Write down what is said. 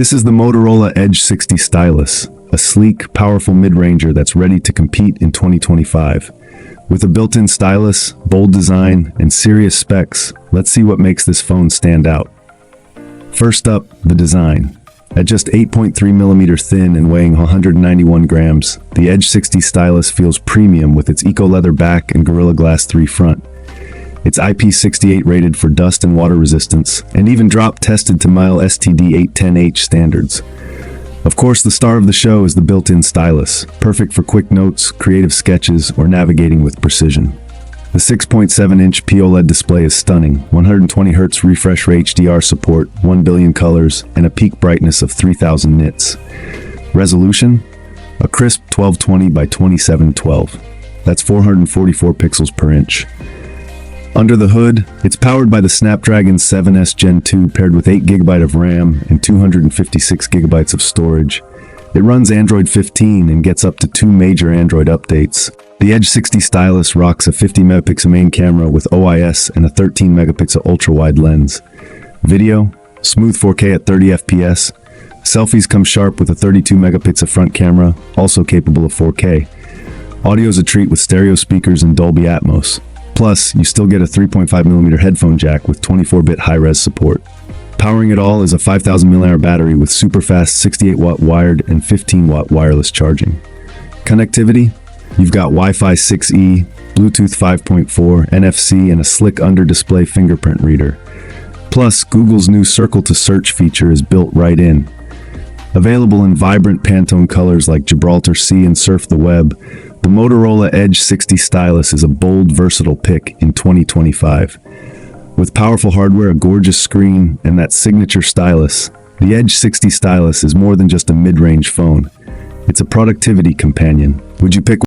This is the Motorola Edge 60 Stylus, a sleek, powerful mid-ranger that's ready to compete in 2025. With a built-in stylus, bold design, and serious specs, let's see what makes this phone stand out. First up, the design. At just 8.3mm thin and weighing 191 grams, the Edge 60 Stylus feels premium with its eco-leather back and Gorilla Glass 3 front. It's IP68 rated for dust and water resistance, and even drop tested to mile STD 810H standards. Of course, the star of the show is the built-in stylus, perfect for quick notes, creative sketches, or navigating with precision. The 6.7-inch POLED display is stunning, 120Hz refresh rate HDR support, 1 billion colors, and a peak brightness of 3000 nits. Resolution? A crisp 1220 by 2712. That's 444 pixels per inch. Under the hood, it's powered by the Snapdragon 7S Gen 2 paired with 8GB of RAM and 256GB of storage. It runs Android 15 and gets up to 2 major Android updates. The Edge 60 Stylus rocks a 50MP main camera with OIS and a 13MP ultra-wide lens. Video, smooth 4K at 30fps. Selfies come sharp with a 32MP front camera, also capable of 4K. Audio's a treat with stereo speakers and Dolby Atmos. Plus, you still get a 3.5mm headphone jack with 24-bit high-res support. Powering it all is a 5000 mAh battery with super fast 68W wired and 15W wireless charging. Connectivity? You've got Wi-Fi 6E, Bluetooth 5.4, NFC, and a slick under-display fingerprint reader. Plus, Google's new Circle to Search feature is built right in. Available in vibrant Pantone colors like Gibraltar Sea and Surf the Web, the Motorola Edge 60 Stylus is a bold, versatile pick in 2025. With powerful hardware, a gorgeous screen, and that signature stylus, the Edge 60 Stylus is more than just a mid-range phone. It's a productivity companion. Would you pick